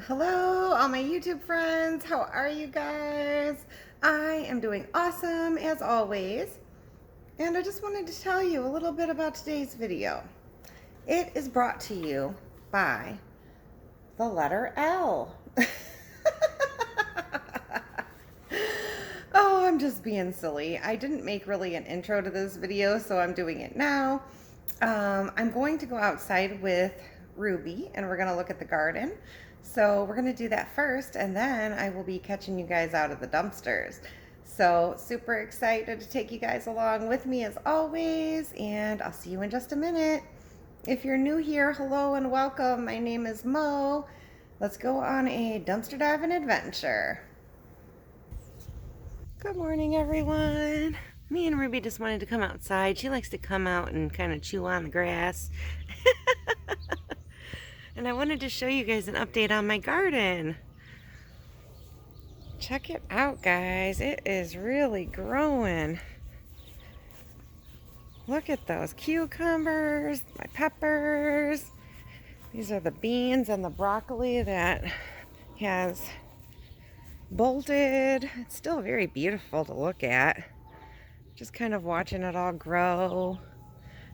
Hello, all my YouTube friends. How are you guys? I am doing awesome as always. And I just wanted to tell you a little bit about today's video. It is brought to you by the letter L. Oh, I'm just being silly. I didn't make really an intro to this video, so I'm doing it now. I'm going to go outside with Ruby and we're going to look at the garden. So we're going to do that first, and then I will be catching you guys out of the dumpsters. So super excited to take you guys along with me as always, and I'll see you in just a minute. If you're new here, hello and welcome. My name is Mo. Let's go on a dumpster diving adventure. Good morning, everyone. Me and Ruby just wanted to come outside. She likes to come out and kind of chew on the grass. And I wanted to show you guys an update on my garden. Check it out, guys. It is really growing. Look at those cucumbers, my peppers. These are the beans and the broccoli that has bolted. It's still very beautiful to look at. Just kind of watching it all grow.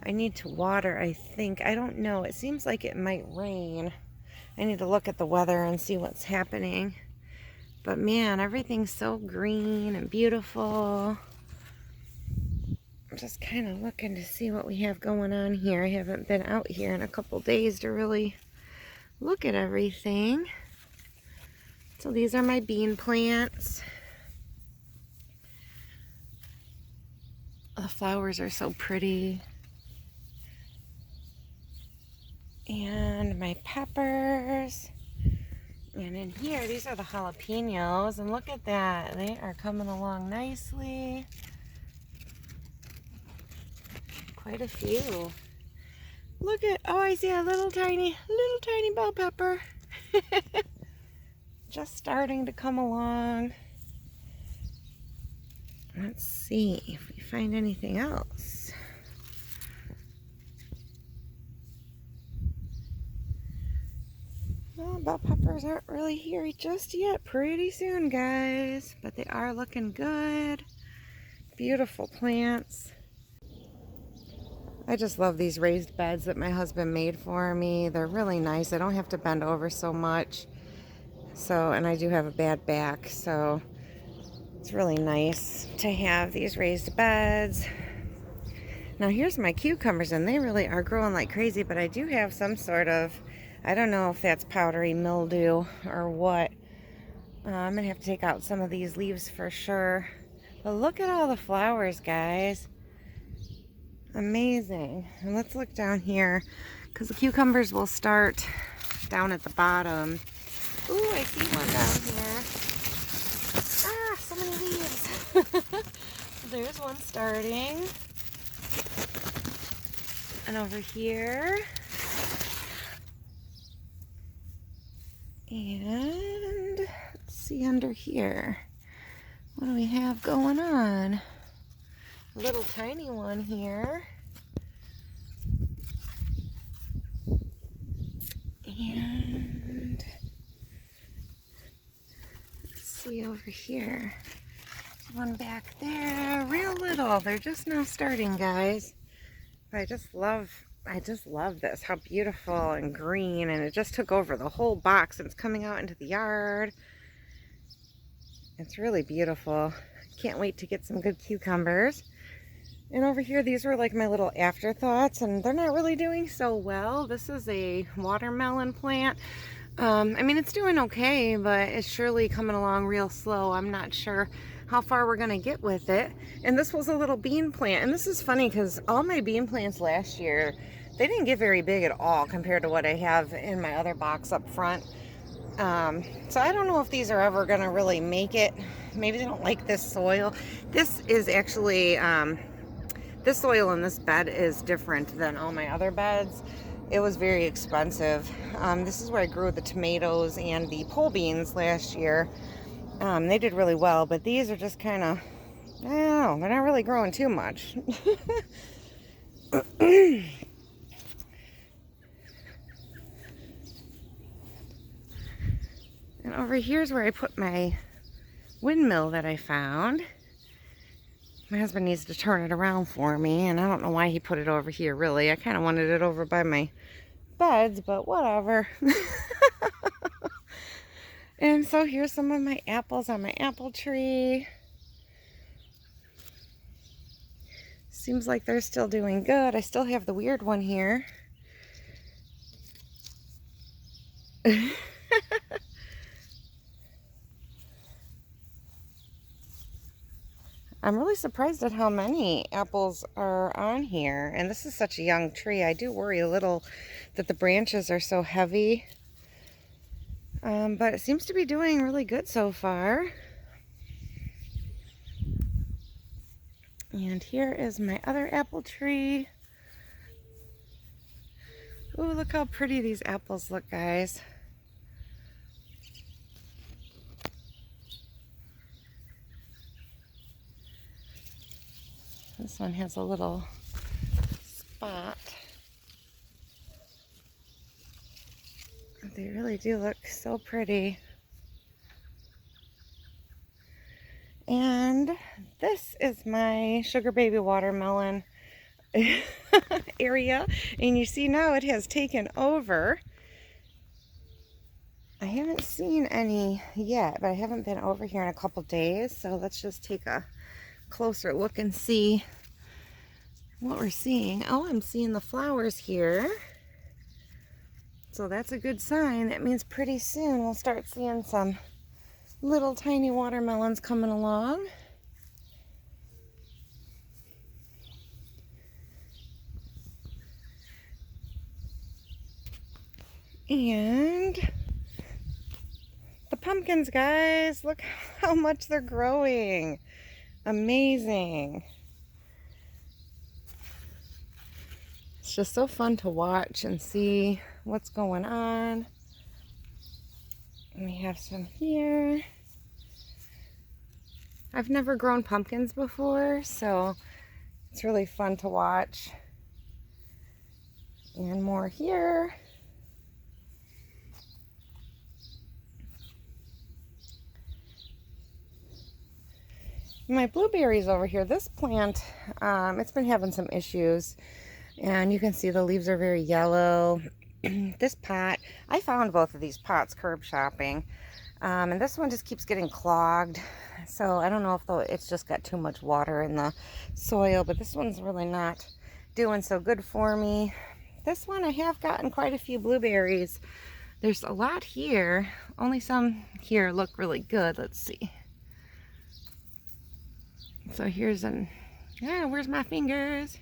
I need to water, I think. I don't know. It seems like it might rain. I need to look at the weather and see what's happening. But man, everything's so green and beautiful. I'm just kind of looking to see what we have going on here. I haven't been out here in a couple days to really look at everything. So these are my bean plants. The flowers are so pretty. And my peppers. And in here, these are the jalapenos. And look at that. They are coming along nicely. Quite a few. Look at, oh, I see a little tiny bell pepper. Just starting to come along. Let's see if we find anything else. Well, bell peppers aren't really here just yet. Pretty soon, guys. But they are looking good. Beautiful plants. I just love these raised beds that my husband made for me. They're really nice. I don't have to bend over so much. So, and I do have a bad back, so it's really nice to have these raised beds. Now here's my cucumbers, and they really are growing like crazy, but I do have some sort of, I don't know if that's powdery mildew or what. I'm gonna have to take out some of these leaves for sure. But look at all the flowers, guys. Amazing. And let's look down here, because the cucumbers will start down at the bottom. Ooh, I see one down here. Ah, so many leaves. There's one starting. And over here. And let's see under here. What do we have going on? A little tiny one here. And let's see over here. There's one back there. Real little. They're just now starting, guys. But I just love this. How beautiful and green. And it just took over the whole box. And it's coming out into the yard. It's really beautiful. Can't wait to get some good cucumbers. And over here, these were like my little afterthoughts, and they're not really doing so well. This is a watermelon plant. I mean, it's doing okay, but it's surely coming along real slow. I'm not sure how far we're gonna get with it. And this was a little bean plant. And this is funny because all my bean plants last year, they didn't get very big at all compared to what I have in my other box up front. So I don't know if these are ever gonna really make it. Maybe they don't like this soil. This is actually, this soil in this bed is different than all my other beds. It was very expensive. This is where I grew the tomatoes and the pole beans last year. They did really well, but these are just kind of, I don't know, they're not really growing too much. And over here's where I put my windmill that I found. My husband needs to turn it around for me, and I don't know why he put it over here, really. I kind of wanted it over by my beds, but whatever. And so here's some of my apples on my apple tree. Seems like they're still doing good. I still have the weird one here. I'm really surprised at how many apples are on here. And this is such a young tree. I do worry a little that the branches are so heavy. But it seems to be doing really good so far. And here is my other apple tree. Ooh, look how pretty these apples look, guys. This one has a little spot. They really do look so pretty. And this is my sugar baby watermelon area. And you see now it has taken over. I haven't seen any yet, but I haven't been over here in a couple days. So let's just take a closer look and see what we're seeing. Oh, I'm seeing the flowers here. So that's a good sign. That means pretty soon we'll start seeing some little tiny watermelons coming along. And the pumpkins, guys, look how much they're growing. Amazing. It's just so fun to watch and see what's going on. And we have some here. I've never grown pumpkins before, so it's really fun to watch. And more here. My blueberries over here, this plant, it's been having some issues. And you can see the leaves are very yellow. This pot, I found both of these pots curb shopping. And this one just keeps getting clogged. So I don't know if it's just got too much water in the soil, but this one's really not doing so good for me. This one I have gotten quite a few blueberries. There's a lot here. Only some here look really good. Let's see. So here's where's my fingers?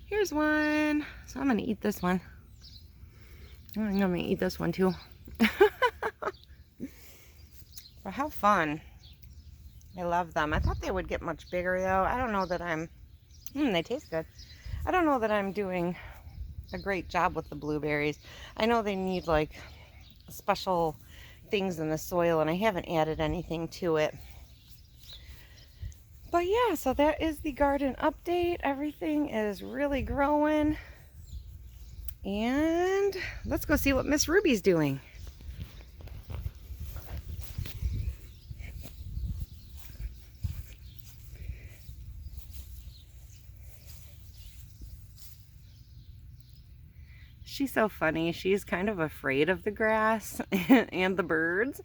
Here's one. So I'm gonna eat this one. I'm gonna eat this one too. But how fun. I love them. I thought they would get much bigger though. I don't know that they taste good. I don't know that I'm doing a great job with the blueberries. I know they need like special things in the soil, and I haven't added anything to it. But yeah, so that is the garden update. Everything is really growing. And let's go see what Miss Ruby's doing. She's so funny. She's kind of afraid of the grass and the birds.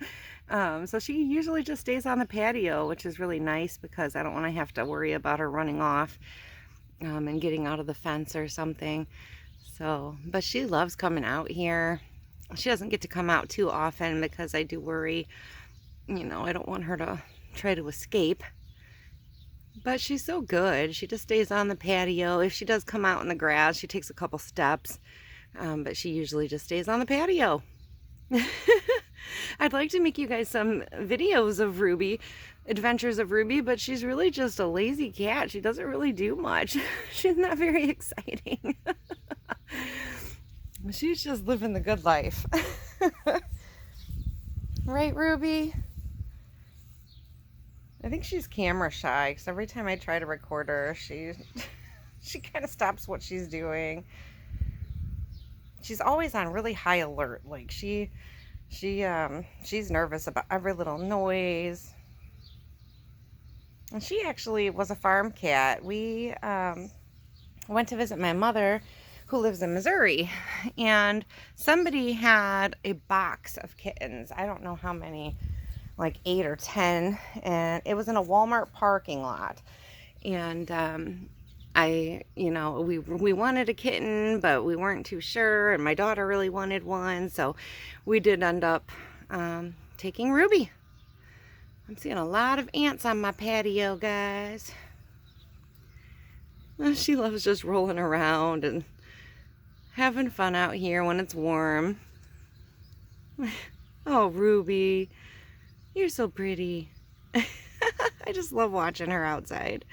So she usually just stays on the patio, which is really nice because I don't want to have to worry about her running off and getting out of the fence or something. So, but she loves coming out here. She doesn't get to come out too often because I do worry, you know, I don't want her to try to escape. But she's so good. She just stays on the patio. If she does come out in the grass, she takes a couple steps. But she usually just stays on the patio. I'd like to make you guys some videos of Ruby, adventures of Ruby, but she's really just a lazy cat. She doesn't really do much. She's not very exciting. She's just living the good life. Right, Ruby? I think she's camera shy, because every time I try to record her, she kind of stops what she's doing. She's always on really high alert. Like she She's nervous about every little noise. And she actually was a farm cat. We went to visit my mother who lives in Missouri, and somebody had a box of kittens. I don't know how many, like 8 or 10, and it was in a Walmart parking lot. And we wanted a kitten, but we weren't too sure, and my daughter really wanted one, so we did end up taking Ruby. I'm seeing a lot of ants on my patio, guys. She loves just rolling around and having fun out here when it's warm. Oh, Ruby, you're so pretty. I just love watching her outside.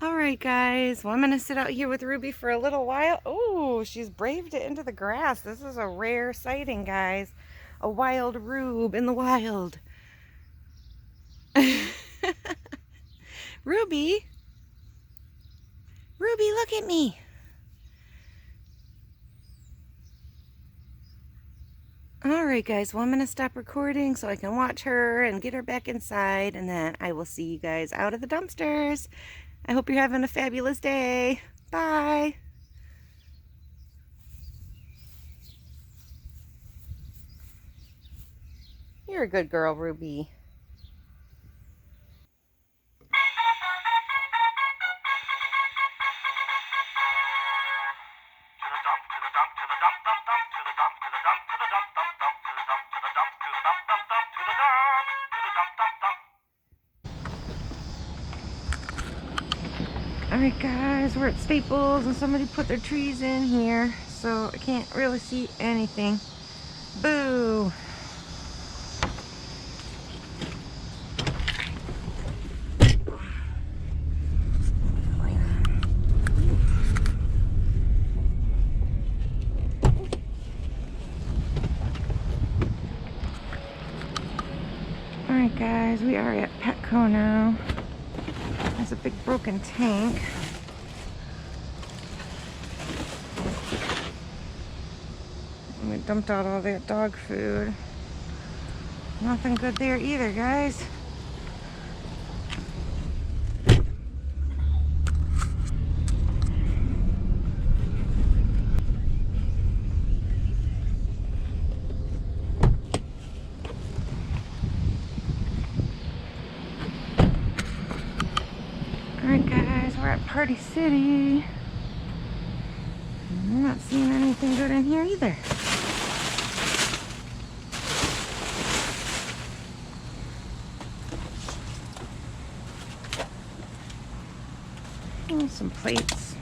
All right, guys. Well, I'm going to sit out here with Ruby for a little while. Oh, she's braved it into the grass. This is a rare sighting, guys. A wild rube in the wild. Ruby. Ruby, look at me. All right, guys. Well, I'm going to stop recording so I can watch her and get her back inside, and then I will see you guys out of the dumpsters. I hope you're having a fabulous day. Bye. You're a good girl, Ruby. Alright guys, we're at Staples and somebody put their trees in here, so I can't really see anything. Boo! Alright guys, we are at Petco now. There's a big broken tank. And we dumped out all that dog food. Nothing good there either, guys. Alright guys, we're at Party City. I'm not seeing anything good in here either. Oh, some plates.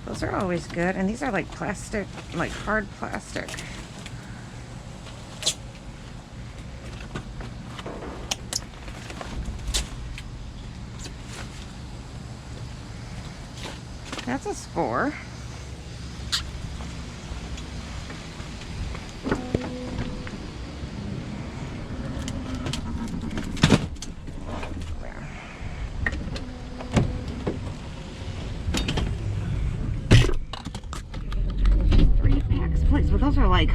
Those are always good, and these are like plastic, like hard plastic. That's a score. But those are like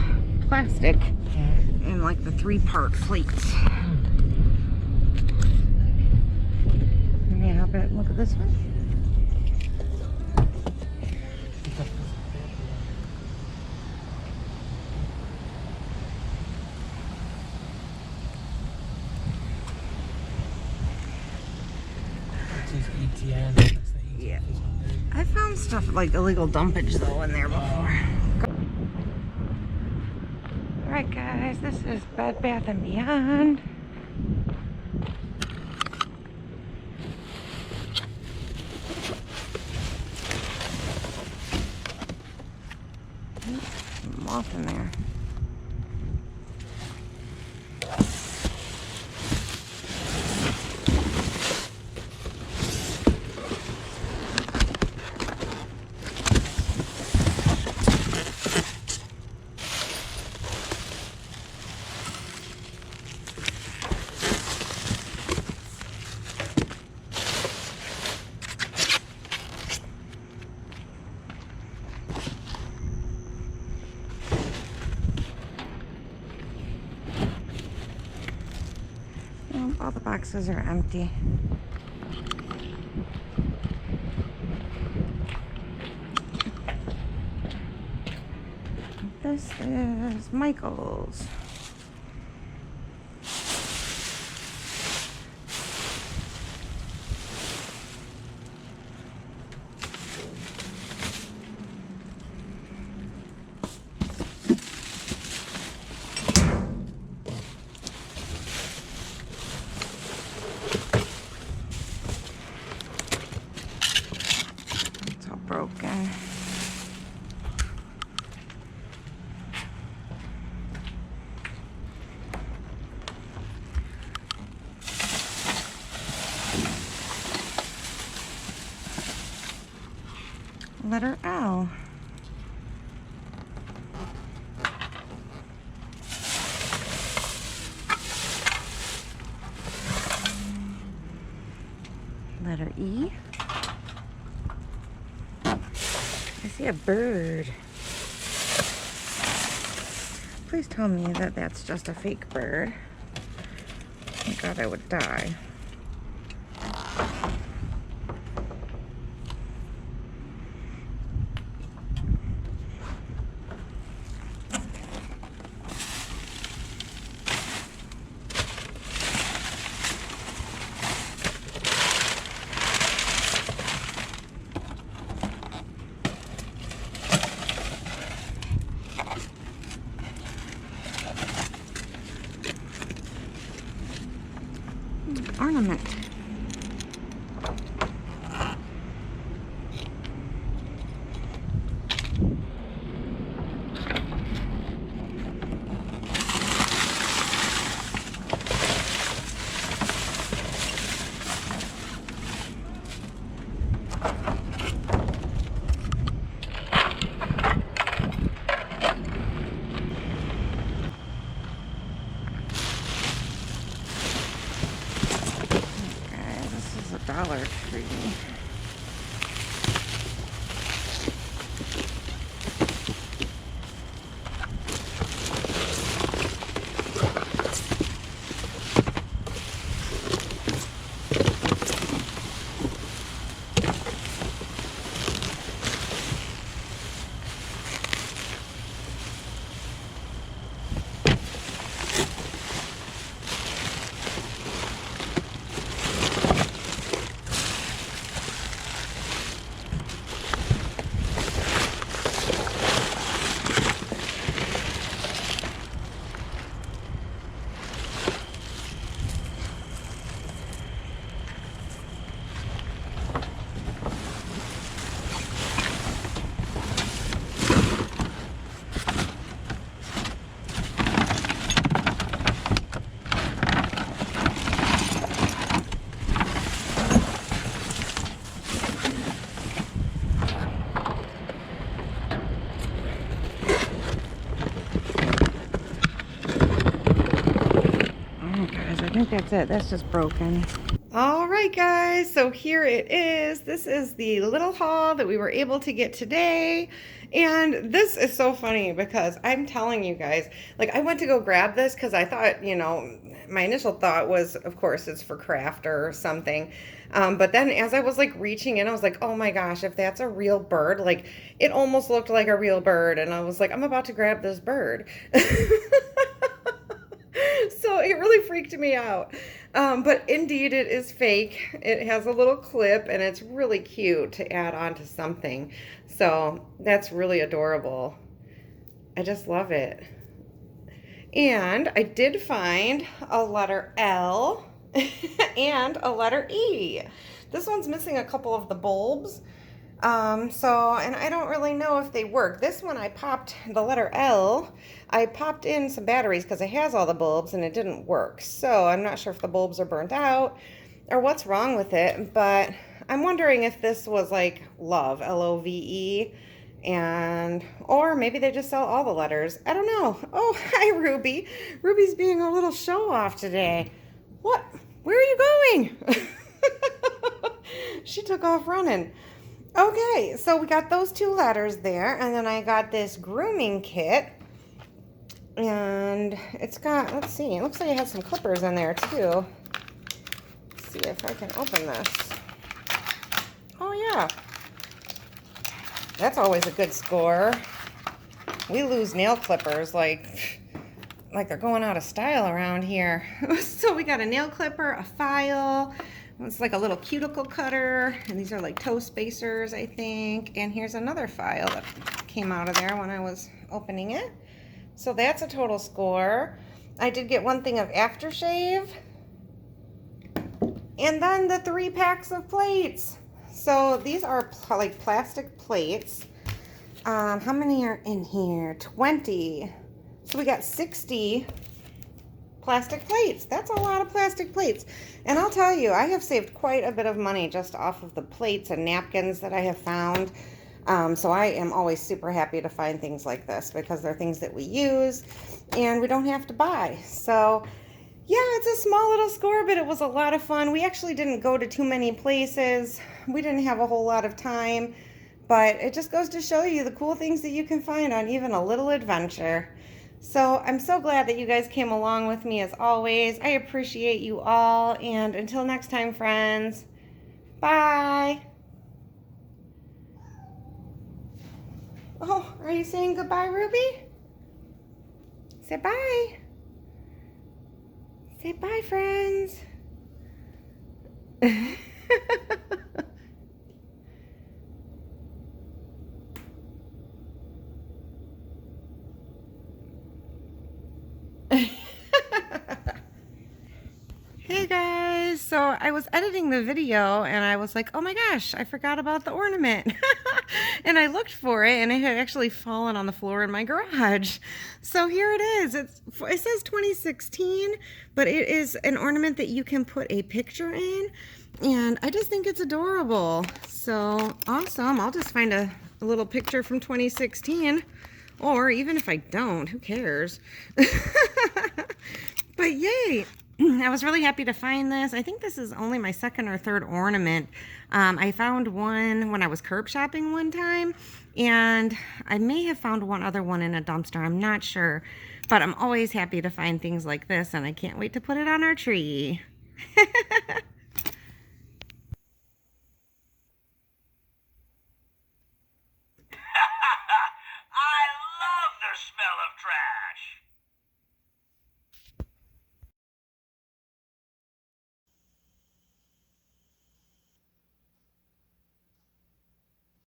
plastic and like the 3-part plates. Yeah, but look at this one. Yeah, I found stuff like illegal dumpage though in there before. Alright guys, this is Bed Bath & Beyond. Oops, moth in there. all the boxes are empty. This is Michael's. It's all broken. Letter L. Letter E. I see a bird. Please tell me that that's just a fake bird. Oh God, I would die. Ornament. Dollar Tree. I think that's it. That's just broken. All right, guys. So here it is. This is the little haul that we were able to get today. And this is so funny because I'm telling you guys, like I went to go grab this because I thought, you know, my initial thought was, of course, it's for craft or something. But then as I was like reaching in, I was like, oh my gosh, if that's a real bird, like it almost looked like a real bird. And I was like, I'm about to grab this bird. So it really freaked me out. But indeed it is fake. It has a little clip and it's really cute to add on to something. So that's really adorable. I just love it. And I did find a letter L and a letter E. This one's missing a couple of the bulbs. And I don't really know if they work. This one I popped, the letter L, I popped in some batteries because it has all the bulbs and it didn't work. So I'm not sure if the bulbs are burnt out or what's wrong with it, but I'm wondering if this was like love, L-O-V-E, or maybe they just sell all the letters. I don't know. Oh, hi, Ruby. Ruby's being a little show off today. What? Where are you going? She took off running. Okay, so we got those two letters there, and then I got this grooming kit, and it's got, let's see, it looks like it has some clippers in there too. see if I can open this. Oh yeah. That's always a good score. We lose nail clippers like they're going out of style around here. So we got a nail clipper, a file. It's like a little cuticle cutter, and these are like toe spacers, I think. And here's another file that came out of there when I was opening it. So that's a total score. I did get one thing of aftershave, and then the 3 packs of plates. So these are like plastic plates. How many are in here? 20. So we got 60 plastic plates. That's a lot of plastic plates. And I'll tell you, I have saved quite a bit of money just off of the plates and napkins that I have found. So I am always super happy to find things like this because they're things that we use and we don't have to buy. So yeah, it's a small little score, but it was a lot of fun. We actually didn't go to too many places. We didn't have a whole lot of time, but it just goes to show you the cool things that you can find on even a little adventure. So I'm so glad that you guys came along with me as always. I appreciate you all. And until next time, friends, bye. Oh, are you saying goodbye, Ruby? Say bye. Say bye, friends. Hey guys, so I was editing the video and I was like, oh my gosh, I forgot about the ornament. And I looked for it and it had actually fallen on the floor in my garage. So here it is. It says 2016, but it is an ornament that you can put a picture in. And I just think it's adorable. So awesome. I'll just find a little picture from 2016. Or even if I don't, who cares? But yay. I was really happy to find this. I think this is only my second or third ornament. I found one when I was curb shopping one time, and I may have found one other one in a dumpster. I'm not sure, but I'm always happy to find things like this, and I can't wait to put it on our tree.